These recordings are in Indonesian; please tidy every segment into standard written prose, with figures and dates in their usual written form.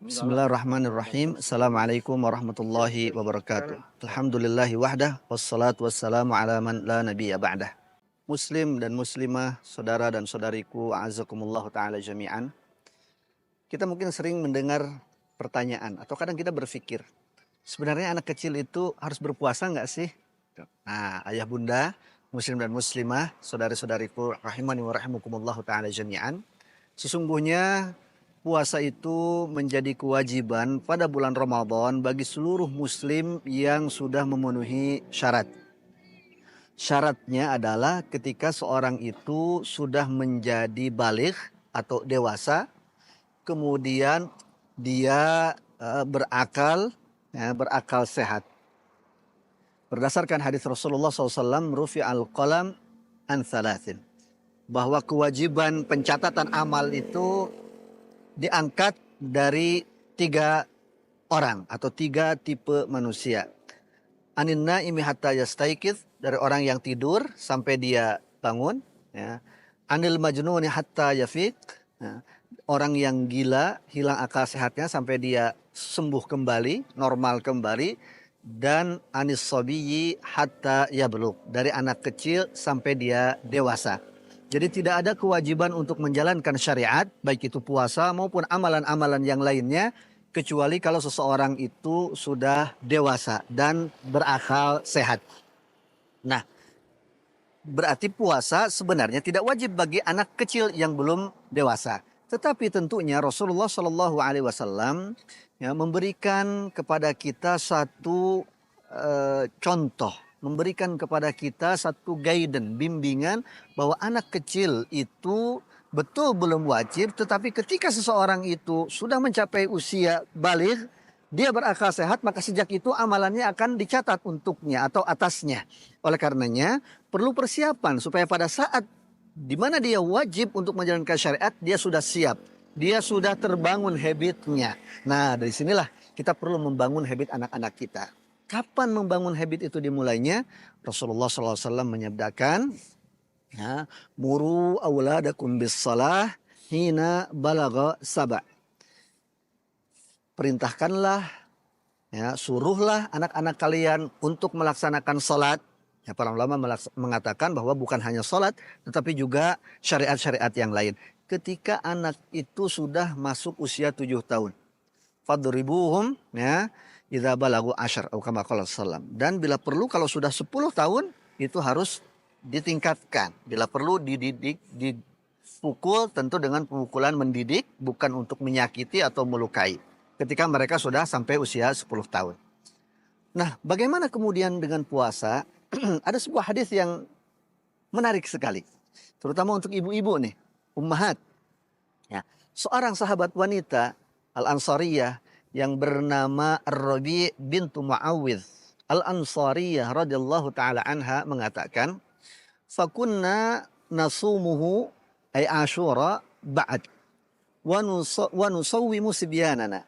Bismillahirrahmanirrahim. Assalamualaikum warahmatullahi wabarakatuh. Alhamdulillahi wahdah, wassalatu wassalamu ala man la nabiyya ba'dah. Muslim dan muslimah, saudara dan saudariku, a'azakumullahu ta'ala jami'an. Kita mungkin sering mendengar pertanyaan, atau kadang kita berpikir, sebenarnya anak kecil itu harus berpuasa nggak sih? Nah, ayah bunda, muslim dan muslimah, saudari-saudariku, rahimani wa rahimakumullahu ta'ala jami'an. Sesungguhnya puasa itu menjadi kewajiban pada bulan Ramadan bagi seluruh muslim yang sudah memenuhi syarat. Syaratnya adalah ketika seorang itu sudah menjadi baligh atau dewasa, kemudian dia berakal, berakal sehat. Berdasarkan hadis Rasulullah SAW, rufi'al qalam an thalathin, bahwa kewajiban pencatatan amal itu diangkat dari 3 orang atau 3 tipe manusia. Anin naimi hatta yastaiqidz, dari orang yang tidur sampai dia bangun, ya. Anil majnuni hatta yafiq, ya. Orang yang gila, hilang akal sehatnya sampai dia sembuh kembali, normal kembali. Dan anis sabiyyi hatta yablugh, dari anak kecil sampai dia dewasa. Jadi tidak ada kewajiban untuk menjalankan syariat, baik itu puasa maupun amalan-amalan yang lainnya, kecuali kalau seseorang itu sudah dewasa dan berakal sehat. Nah, berarti puasa sebenarnya tidak wajib bagi anak kecil yang belum dewasa. Tetapi tentunya Rasulullah Shallallahu Alaihi Wasallam memberikan kepada kita satu contoh, memberikan kepada kita satu guidance, bimbingan bahwa anak kecil itu betul belum wajib, tetapi ketika seseorang itu sudah mencapai usia baligh, dia berakal sehat, maka sejak itu amalannya akan dicatat untuknya atau atasnya. Oleh karenanya perlu persiapan supaya pada saat di mana dia wajib untuk menjalankan syariat, dia sudah siap, dia sudah terbangun habitnya. Nah, dari sinilah kita perlu membangun habit anak-anak kita. Kapan membangun habit itu dimulainya? Rasulullah SAW menyabdakan, ya, muru awladakum bis salah hina balagha saba. Perintahkanlah, ya, suruhlah anak-anak kalian untuk melaksanakan salat. Ya, para ulama mengatakan bahwa bukan hanya salat, tetapi juga syariat-syariat yang lain. Ketika anak itu sudah masuk usia 7 tahun. Fadribuhum, ya, idza balagu asyar atau kama qala sallam. Dan bila perlu kalau sudah 10 tahun itu harus ditingkatkan. Bila perlu dididik, dipukul, tentu dengan pemukulan mendidik, bukan untuk menyakiti atau melukai. Ketika mereka sudah sampai usia 10 tahun. Nah, bagaimana kemudian dengan puasa? Ada sebuah hadis yang menarik sekali, terutama untuk ibu-ibu nih, ummahat. Ya, seorang sahabat wanita Al-Ansariyah yang bernama Ar-Rabi' bintu Mu'awwidh Al-Ansariyah radhiyallahu taala anha mengatakan, "Fakunna nasumuhu ay Asyura ba'd wa nusawwimu sibyanana."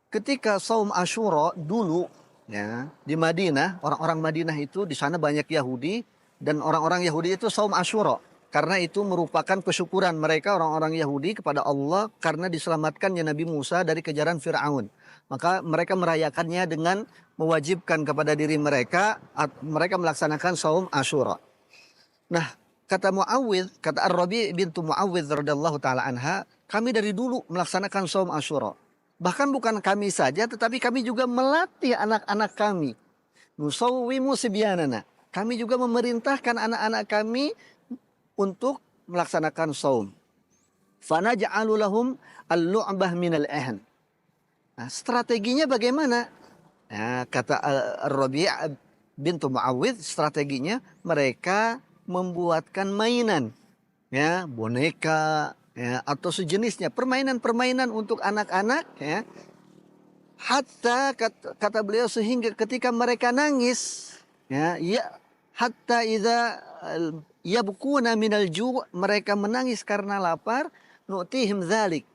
Ketika saum Asyura dulu, ya, di Madinah, orang-orang Madinah itu di sana banyak Yahudi, dan orang-orang Yahudi itu saum Asyura. Karena itu merupakan kesyukuran mereka orang-orang Yahudi kepada Allah karena diselamatkannya Nabi Musa dari kejaran Fir'aun. Maka mereka merayakannya dengan mewajibkan kepada diri mereka, mereka melaksanakan saum Asyura. Nah, kata Muawwidh, kata Ar-Rabi' bintu Muawwidh radhiyallahu taala anha, kami dari dulu melaksanakan saum Asyura. Bahkan bukan kami saja, tetapi kami juga melatih anak-anak kami. Nusawwimu sibyanana. Kami juga memerintahkan anak-anak kami untuk melaksanakan saum. Fanaj'alu lahum al-lu'bah minal ahn. Nah, strateginya bagaimana? Nah, kata Ar-Rabi' bintu Muawwidh, strateginya mereka membuatkan mainan, ya, boneka, ya, atau sejenisnya, permainan-permainan untuk anak-anak, ya. Hatta kata beliau sehingga ketika mereka nangis, ya, hatta idza yabkuna minal ju', mereka menangis karena lapar, nu'tihim dzalik.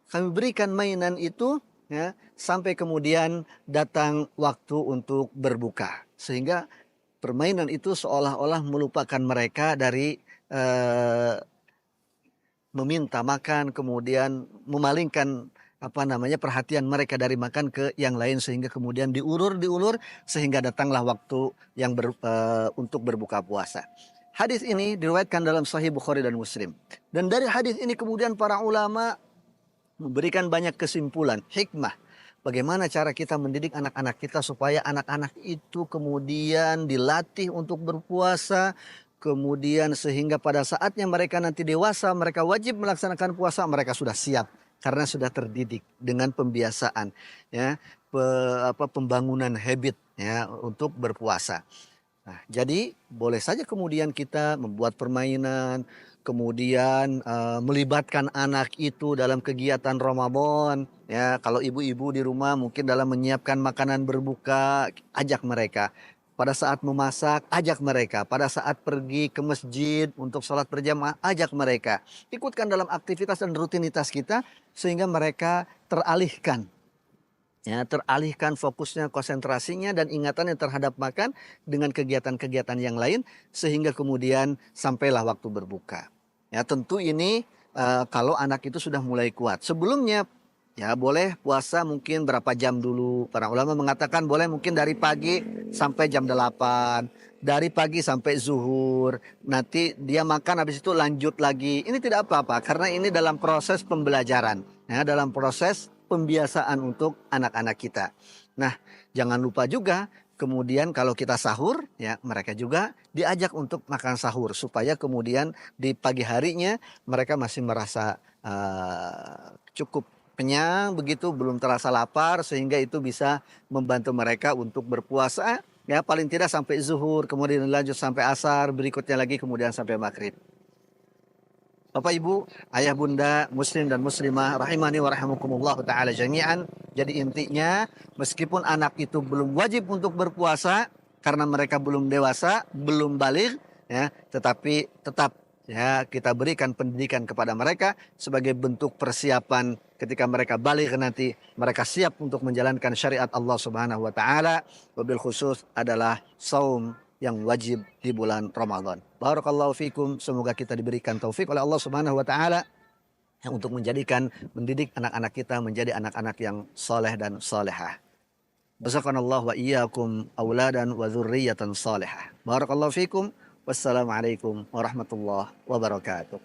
Kami berikan mainan itu, ya, sampai kemudian datang waktu untuk berbuka. Sehingga permainan itu seolah-olah melupakan mereka dari meminta makan, kemudian memalingkan perhatian mereka dari makan ke yang lain sehingga kemudian diulur sehingga datanglah waktu yang untuk berbuka puasa. Hadis ini diriwayatkan dalam Sahih Bukhari dan Muslim. Dan dari hadis ini kemudian para ulama memberikan banyak kesimpulan, hikmah. Bagaimana cara kita mendidik anak-anak kita supaya anak-anak itu kemudian dilatih untuk berpuasa. Kemudian sehingga pada saatnya mereka nanti dewasa, mereka wajib melaksanakan puasa, mereka sudah siap. Karena sudah terdidik dengan pembiasaan, ya, pembangunan habit, ya, untuk berpuasa. Nah, jadi boleh saja kemudian kita membuat permainan, kemudian melibatkan anak itu dalam kegiatan Ramadan. Ya, kalau ibu-ibu di rumah mungkin dalam menyiapkan makanan berbuka, ajak mereka. Pada saat memasak, ajak mereka. Pada saat pergi ke masjid untuk sholat berjamaah, ajak mereka. Ikutkan dalam aktivitas dan rutinitas kita sehingga mereka teralihkan. Ya, teralihkan fokusnya, konsentrasinya dan ingatannya terhadap makan dengan kegiatan-kegiatan yang lain sehingga kemudian sampailah waktu berbuka. Ya, tentu ini kalau anak itu sudah mulai kuat. Sebelumnya ya boleh puasa mungkin berapa jam dulu. Para ulama mengatakan boleh mungkin dari pagi sampai jam 8. Dari pagi sampai zuhur. Nanti dia makan habis itu lanjut lagi. Ini tidak apa-apa karena ini dalam proses pembelajaran. Ya, dalam proses pembiasaan untuk anak-anak kita. Nah, jangan lupa juga kemudian kalau kita sahur, ya mereka juga diajak untuk makan sahur supaya kemudian di pagi harinya mereka masih merasa cukup kenyang begitu, belum terasa lapar sehingga itu bisa membantu mereka untuk berpuasa ya paling tidak sampai zuhur, kemudian lanjut sampai asar, berikutnya lagi kemudian sampai maghrib. Bapak Ibu, ayah bunda, muslim dan muslimah rahimani wa rahimakumullah taala jami'an. Jadi intinya meskipun anak itu belum wajib untuk berpuasa karena mereka belum dewasa, belum baligh ya, tetapi tetap ya kita berikan pendidikan kepada mereka sebagai bentuk persiapan ketika mereka baligh nanti mereka siap untuk menjalankan syariat Allah Subhanahu wa taala, wabil khusus adalah saum yang wajib di bulan Ramadan. Barakallahu fikum, semoga kita diberikan taufik oleh Allah Subhanahu wa taala yang untuk mendidik anak-anak kita menjadi anak-anak yang soleh dan solehah. Bazakanallahu wa iyyakum auladan wa dzurriyyatan salihah. Barakallahu fikum. Wassalamualaikum warahmatullahi wabarakatuh.